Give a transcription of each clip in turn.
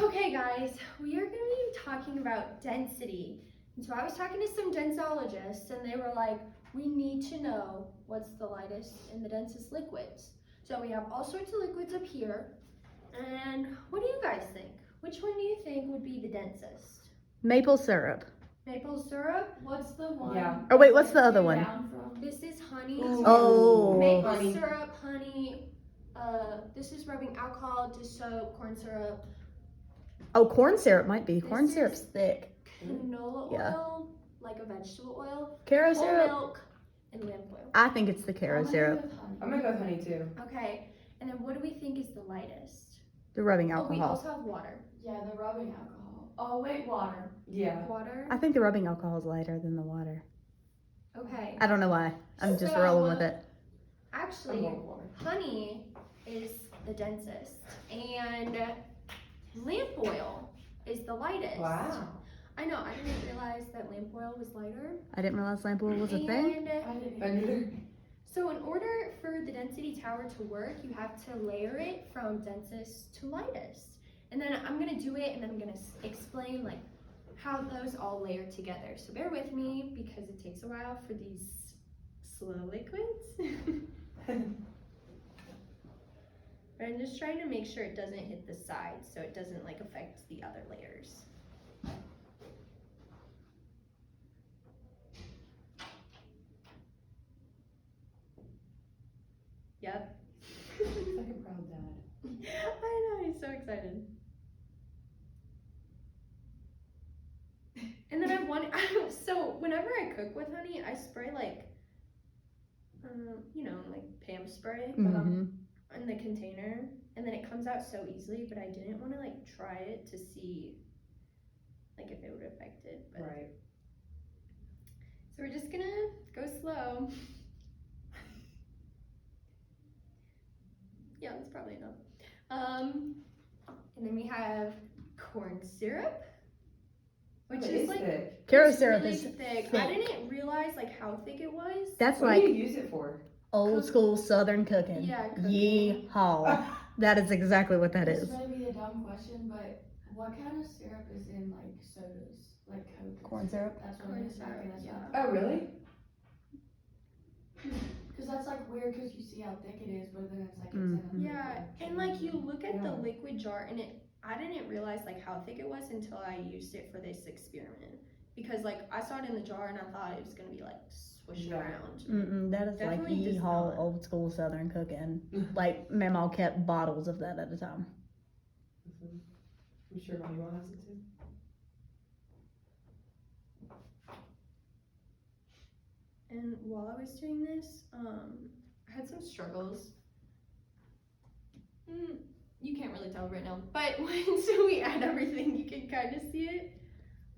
Okay guys, we are going to be talking about density. And so I was talking to some densologists and they were like, we need to know what's the lightest and the densest liquids. So we have all sorts of liquids up here. And what do you guys think? Which one do you think would be the densest? Maple syrup. Maple syrup? What's the one? Yeah. Oh wait, what's the other one? Down from? This is honey. Ooh. Oh. Maple Honey. syrup, honey. This is rubbing alcohol, dish soap, corn syrup. Oh, corn syrup might be. Corn This syrup's is- thick. Canola Yeah. oil, like a vegetable oil, Caro whole syrup. milk, and lamp oil. I think it's the caro syrup. I'm gonna go with honey too. Okay, and then what do we think is the lightest? The rubbing Oh, we alcohol. also have water. Yeah, the rubbing alcohol. Oh wait, water. Yeah. Water. I think the rubbing alcohol is lighter than the water. Okay. I don't know why. I'm just So, rolling with it. I'm Actually, going with water. honey is the densest, and lamp oil is the lightest. Wow. I know. I didn't realize that lamp oil was lighter. I didn't realize lamp oil was a thing. And I didn't. Neither. so in order for the density tower to work, you have to layer it from densest to lightest. And then I'm gonna do it and then I'm gonna explain like how those all layer together. So bear with me because it takes a while for these slow liquids. But I'm just trying to make sure it doesn't hit the sides so it doesn't like affect the other layers. Yep. It's like a proud dad. I know, he's so excited. And then I want, so whenever I cook with honey, I spray like, like Pam spray Mm-hmm. in the container, and then it comes out so easily, but I didn't want to like try it to see like if it would affect it. But. Right. So we're just gonna go slow. Yeah, that's probably enough. And then we have corn syrup, which It is is like thick. Caro it's syrup really is thick. I thick. didn't realize like how thick it was. That's What do like you use it for? old school Southern cooking. Yeah, cooking. Yeehaw. That is exactly what that This is. may be a dumb question, but what kind of syrup is in like sodas, like Coke? Corn syrup? That's what Corn I'm syrup, saying. That's yeah. Oh, really? Because that's like weird because you see how thick it is, but then it's like it's in a Yeah, liquid. and like you look at the Yeah. liquid jar, and I didn't realize like how thick it was until I used it for this experiment. Because like I saw it in the jar and I thought it was gonna be like swishing Yeah. around. Mm-mm, that is Definitely like does yeehaw not. old school Southern cooking. Like Mama kept bottles of that at a time. I'm sure Mommy will have some too. And while I was doing this, I had some struggles. You can't really tell right now, but once we add everything, you can kind of see it.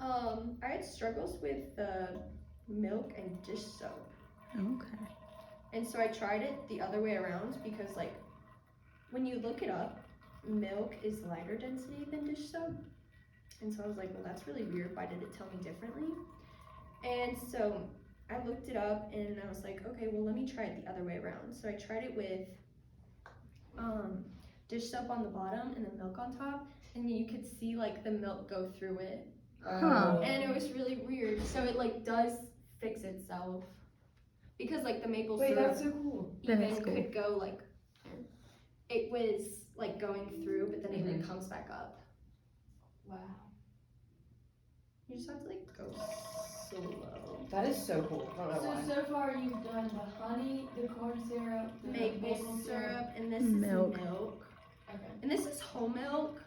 I had struggles with milk and dish soap. Okay. And so I tried it the other way around because like when you look it up, milk is lighter density than dish soap. And so I was like, well, that's really weird. Why did it tell me differently? And so I looked it up and I was like, okay, well, let me try it the other way around. So I tried it with dish soap on the bottom and the milk on top. And you could see like the milk go through it. Huh. And it was really weird. So it like does fix itself. Because like the maple Wait, syrup that's so cool. That even is cool. could go like, it was like going through, but then it like comes back up. Wow. You just have to like go slow. That is so cool. I don't know why. So far you've done the honey, the corn syrup, the Maple syrup, and this Milk. is milk. Okay. And this is whole milk.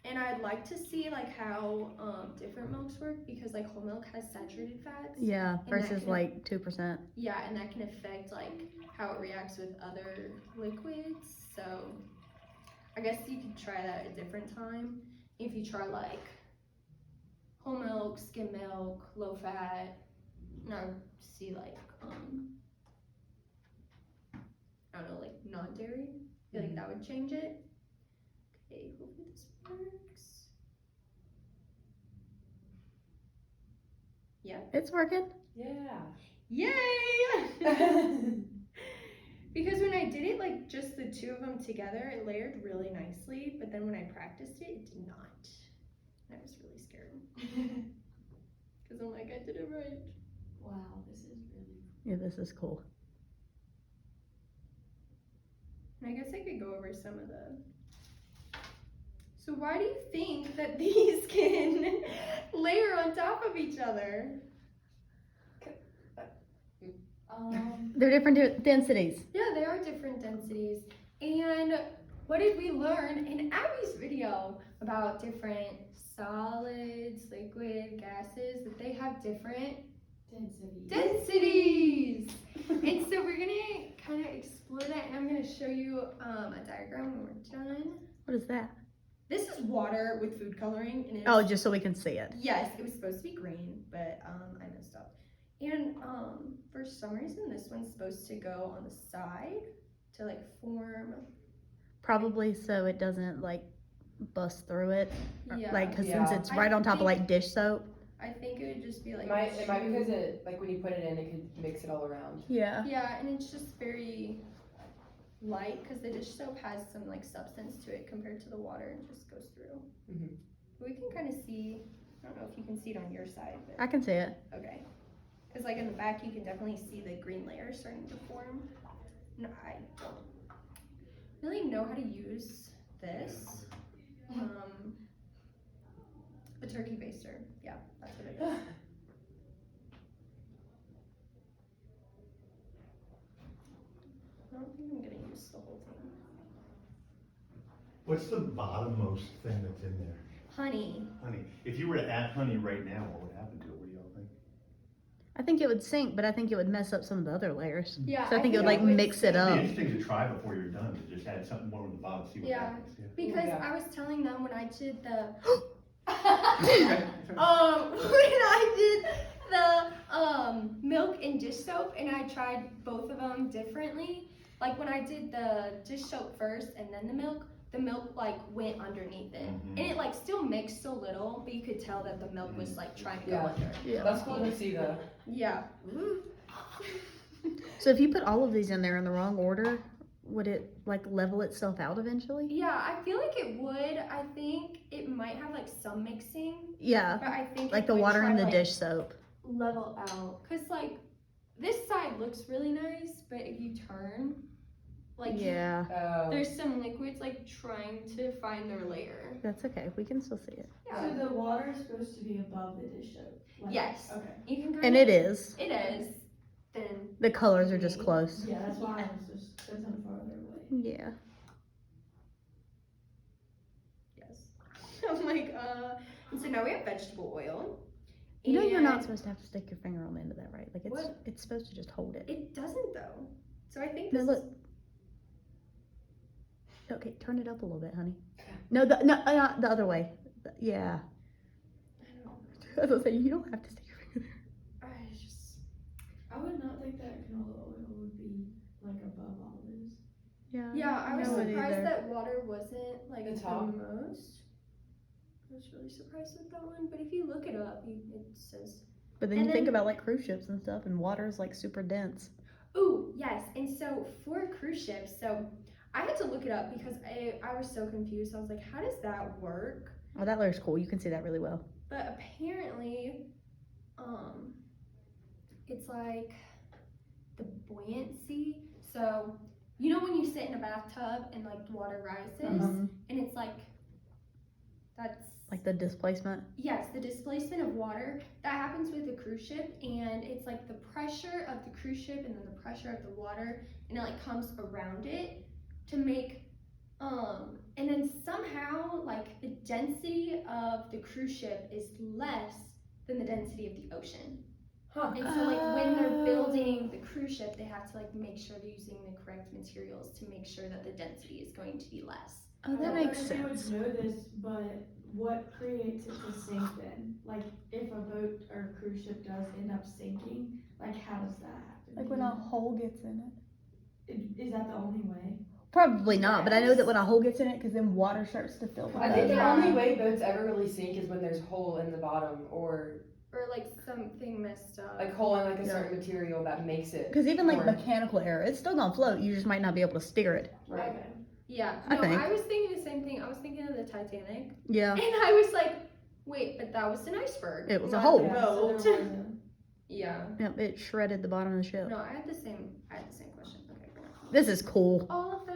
And I'd like to see like how different milks work because like whole milk has saturated fats. Yeah, that versus can- like 2%. Yeah, and that can affect like how it reacts with other liquids. So I guess you could try that at a different time. If you try like whole milk, skim milk, low fat, and I would see like I don't know, like non-dairy. I feel like that would change it. Okay, hopefully this works. Yeah. It's working. Yeah. Yay! Because when I did it, like just the two of them together, it layered really nicely. But then when I practiced it, it did not. Because I'm like, I did it right. Wow, this is really. Yeah, this is cool. And I guess I could go over some of the. So why do you think that these can layer on top of each other? They're different densities. Yeah, they are different densities. And what did we learn in Abby's video about different solids, liquid, gases, that they have different densities? And so we're gonna kind of explore that, and I'm gonna show you a diagram when we're done. What is that? This is water with food coloring, and it's, Oh, just so we can see it. yes, it was supposed to be green, but I messed up. And for some reason, this one's supposed to go on the side to like form. Probably so it doesn't like bust through it. Yeah, Like, cause Yeah. since it's I right on top of think- like dish soap. I think it would just be like. It might be because it, like when you put it in, it could mix it all around. Yeah. Yeah, and it's just very light because the dish soap has some like substance to it compared to the water and just goes through. Mhm. We can kind of see. I don't know if you can see it on your side, but I can see it. okay. Because like in the back, you can definitely see the green layer starting to form. No, I don't really know how to use this. A turkey baster. Yeah, that's what it is. I don't think I'm gonna use the whole thing. What's the bottommost thing that's in there? Honey. Honey. If you were to add honey right now, what would happen to it? What do y'all think? I think it would sink, but I think it would mess up some of the other layers. Yeah. So I think it would like mix it It'd up. be interesting to try before you're done, to just add something more on the bottom, see what Yeah. happens. Yeah. Because Yeah. I was telling them when I did the Okay. when I did the milk and dish soap, and I tried both of them differently. Like when I did the dish soap first and then the milk like went underneath it, Mhm. and it like still mixed so little, but you could tell that the milk was like trying to go Yeah. under. Yeah. That's cool to see though. Yeah. So if you put all of these in there in the wrong order, would it like level itself out eventually? Yeah, I feel like it would. I think it might have like some mixing, Yeah. but I think Like it the would water try and to, the like, dish soap. level out. Cause like this side looks really nice, but if you turn, like Yeah. there's some liquids like trying to find their layer. That's okay. We can still see it. Yeah. So the water is supposed to be above the dish soap? Yes. Okay. You can. And it is. It is. Then The colors are just close. Yeah, that's why I was just, that's how farther away. Yeah. yes. I'm like And so now we have vegetable oil. You know you're not And supposed to have to stick your finger on the end of that, right? Like What? it's supposed to just hold it. It doesn't though. So I think No, this look. is Okay, turn it up a little bit, honey. No, the other way. Yeah. I don't know. I was gonna say you don't have to stick your finger there. I just I would not think that canola oil would be like above olives. Yeah. yeah, I was I wouldn't surprised either. that water wasn't like The the top? most. I was really surprised with that one, but if you look it up, it says. But then And you think then- about like cruise ships and stuff, and water is like super dense. Ooh, yes. And so for cruise ships, so I had to look it up because I was so confused. I was like, how does that work? Oh, that layer's cool. You can see that really well. But apparently, it's like the buoyancy. So you know when you sit in a bathtub and like the water rises, Mhm. and it's like that's Like the displacement. yes, the displacement of water that happens with a cruise ship, and it's like the pressure of the cruise ship and then the pressure of the water, and it like comes around it to make and then somehow like the density of the cruise ship is less than the density of the ocean. Huh. And so like when they're building the cruise ship, they have to like make sure they're using the correct materials to make sure that the density is going to be less. Oh, that I makes don't know if sense. you would know this, but what creates it to sink then? Like if a boat or a cruise ship does end up sinking, like how does that happen? Like when a hole gets in it. Is that the only way? Probably not, but I know Yes. that when a hole gets in it, because then water starts to fill I the think the Yeah. only way boats ever really sink is when there's hole in the bottom or Or like something messed up. like hole in like a Yeah. certain material that makes it. Because even like Or- mechanical error, it's still gonna float. You just might not be able to steer it. Right. Yeah. I No, think. I was thinking the same thing. I was thinking of the Titanic. Yeah. And I was like, Wait, but that was an iceberg. It was a not hole. the Yeah, so boat. there wasn't. Yeah. Yep, it shredded the bottom of the ship. No, I had the same question. Okay. This is cool. All of that.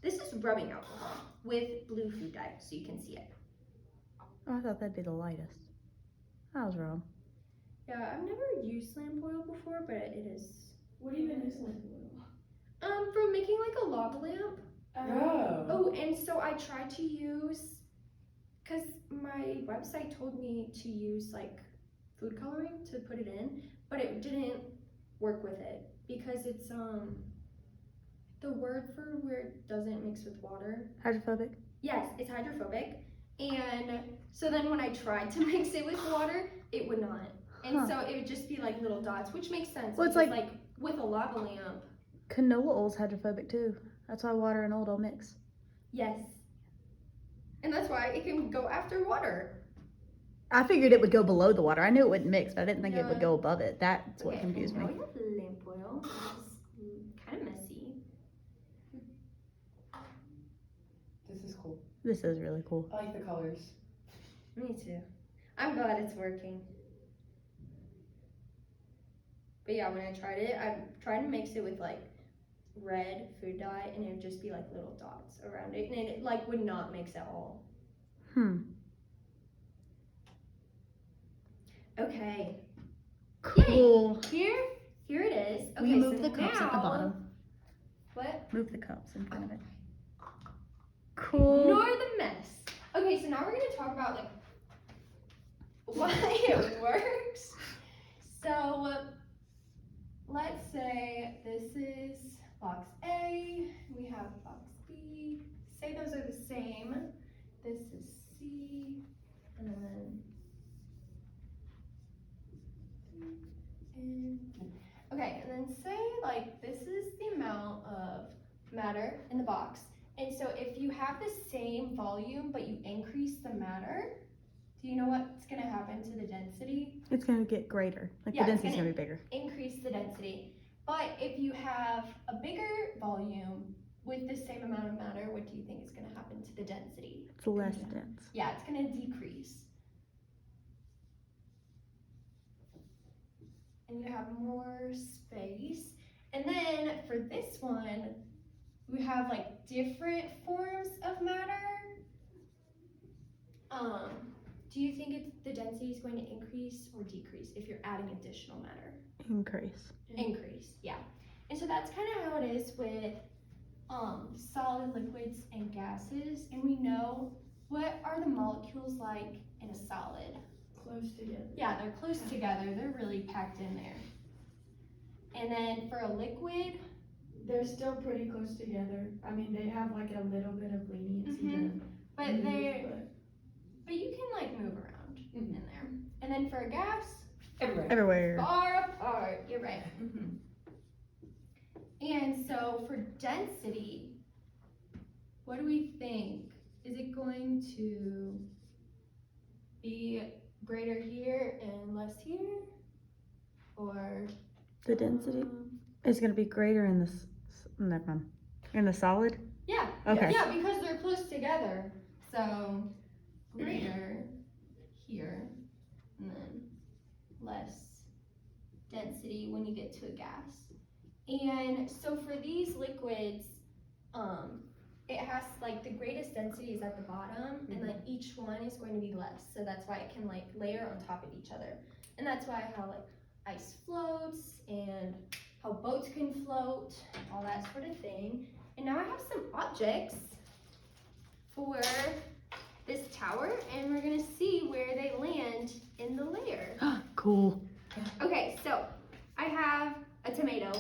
This is rubbing alcohol with blue food dye, so you can see it. Oh, I thought that'd be the lightest. I was wrong. Yeah, I've never used lamp oil before, but it is. What even is lamp oil? For making like a lava lamp. Oh. Oh, and so I tried to use, cause my website told me to use like food coloring to put it in, but it didn't work with it because it's the word for where it doesn't mix with water. Hydrophobic. Yes, it's hydrophobic, and so then when I tried to mix it with water, it would not, and Huh. so it would just be like little dots, which makes sense. Well, it's because, like- with a lava lamp. Canola oil's hydrophobic too. That's why water and oil don't mix. Yes. And that's why it can go after water. I figured it would go below the water. I knew it wouldn't mix, but I didn't think it would Yeah. go above it. That's what Okay, confused and me. now we have lamp oil, which is kind of messy. This is cool. This is really cool. I like the colors. Me too. I'm glad it's working. But yeah, when I tried it, I tried to mix it with like red food dye, and it would just be like little dots around it, and it like would not mix at all. Okay, Cool. here it is. Okay, We move so the cups at the now- bottom. What? Move the cups in front of it. Cool. Ignore the mess. Okay, so now we're gonna talk about like why it works. So let's say this is box A, we have box B. Say those are the same. This is C, and then okay, and then say like this is the amount of matter in the box. And so if you have the same volume but you increase the matter, do you know what's gonna happen to the density? It's gonna get greater. Like Yeah, the it's density's gonna be bigger. Increase the density. But if you have a bigger volume with the same amount of matter, what do you think is gonna happen to the density? It's less dense. Yeah, it's gonna decrease. And you have more space. And then for this one, we have like different forms of matter. Do you think the density is going to increase or decrease if you're adding additional matter? Increase. Increase, yeah. And so that's kind of how it is with solid liquids and gases. And we know what are the molecules like in a solid. Close together. Yeah, they're close together. They're really packed in there. And then for a liquid, They're still pretty close together. I mean, they have like a little bit of leniency Mhm. to but move, they're but you can like move around in there. And then for a gas, Everywhere. Everywhere. far apart. You're right. And so for density, what do we think? Is it going to be greater here and less here? Or The density is gonna be greater in this. Never mind. In the solid. yeah. Okay. Yeah, because they're close together. So greater here and then less density when you get to a gas. And so for these liquids, it has like the greatest density is at the bottom, and then each one is going to be less. So that's why it can like layer on top of each other. And that's why how like ice floats and how boats can float, all that sort of thing. And now I have some objects for this tower, and we're gonna see where they land in the layer. Cool. Okay, so I have a tomato,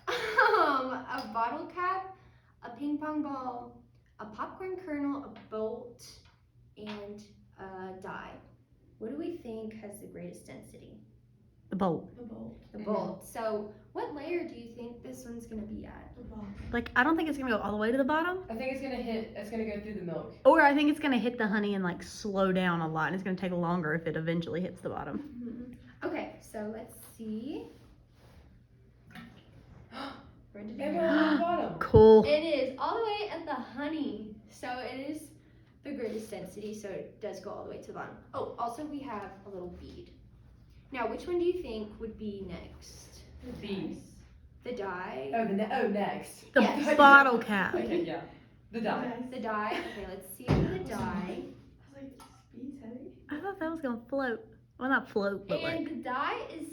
a bottle cap, a ping pong ball, a popcorn kernel, a bolt, and a die. What do we think has the greatest density? The bolt. the bolt. The bolt. So what layer do you think this one's gonna be at? The bolt. Like I don't think it's gonna go all the way to the bottom. I think it's gonna go through the milk. Or I think it's gonna hit the honey and like slow down a lot, and it's gonna take longer if it eventually hits the bottom. Okay, so let's see. Where did it Maybe go? on the bottom. Cool. It is all the way at the honey. So it is the greatest density, so it does go all the way to the bottom. Oh, also we have a little bead. Now, which one do you think would be next? Bead. The dye? Oh, next. The Yes. bottle cap. Okay, yeah. The dye. The dye. Okay, let's see the dye. I was like, speed's heavy. I thought that was gonna float. Well, not float, but And like. the dye is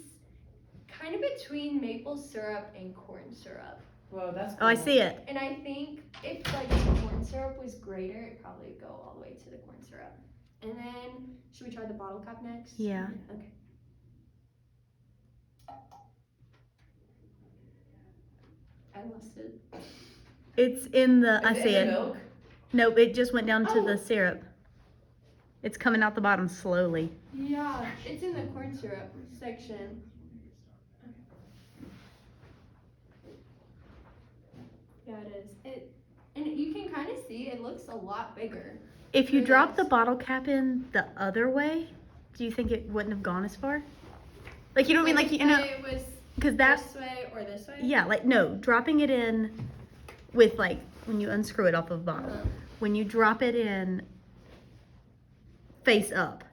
kind of between maple syrup and corn syrup. Whoa, that's Oh, I cool. see it. And I think if like the corn syrup was greater, it'd probably go all the way to the corn syrup. And then, should we try the bottle cap next? Yeah. Okay. I lost it. It's in the. I Is see in it. the milk? Nope, it just went down to Oh. the syrup. It's coming out the bottom slowly. Yeah, it's in the corn syrup section. Yeah, it is. And you can kind of see it looks a lot bigger. If you Really drop the nice. bottle cap in the other way, do you think it wouldn't have gone as far? Like, you know what I mean? Like, you know, it was because that, this way or this way. yeah, like, no, dropping it in with, like, when you unscrew it off of the bottle, when you drop it in face up,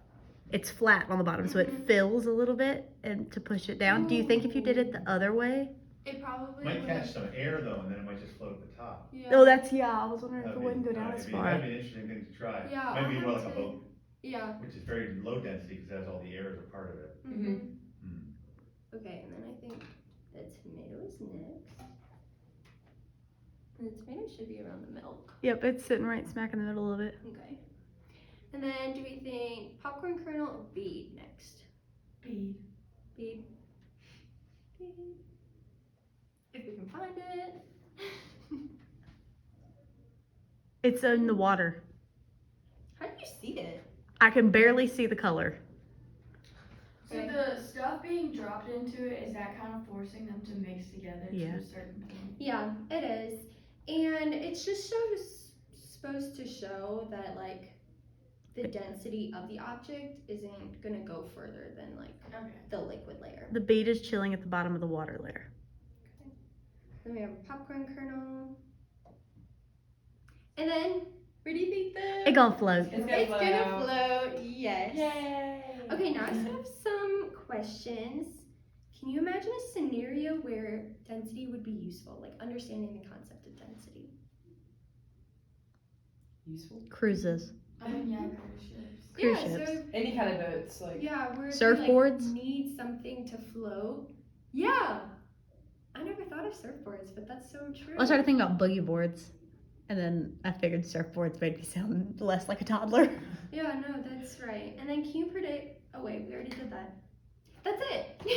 it's flat on the bottom, so it Mhm. fills a little bit and to push it down. Do you think if you did it the other way? It probably Might would- catch some air though, and then it might just float at the top. Yeah. Oh, that's, yeah, I was wondering if That'd it be- wouldn't go down as that'd far. be an interesting thing to try. Yeah, Might be I'll more have like a to- boat, Yeah. which is very low density because it has all the air as a part of it. Mhm. Hmm. Okay, and then I think the tomato is next. And the tomato should be around the milk. Yep, it's sitting right smack in the middle of it. Okay. And then do we think popcorn kernel or bead next? Bead. Bead. Bead. If we can find it. It's in the water. How do you see it? I can barely see the color. So Okay. the stuff being dropped into it, is that kind of forcing them to mix together Yeah. to a certain point? Yeah, it is. And it's just supposed to show that like the density of the object isn't gonna go further than like Okay. the liquid layer. The bead is chilling at the bottom of the water layer. Then we have a popcorn kernel. And then, where do you think the It gonna float. It's gonna It's float. gonna float, yes. Yay! Okay, now I just have some questions. Can you imagine a scenario where density would be useful, like understanding the concept of density? Useful. Cruises. I mean, yeah, cruise ships. Cruise yeah, ships. so Any kind of boats, like. yeah, where Surfboards? If you, like, need something to float. Yeah. I never thought of surfboards, but that's so true. I started thinking about boogie boards, and then I figured surfboards made me sound less like a toddler. Yeah, no, that's right. And then can you predict? Oh wait, we already did that. That's it. Yay!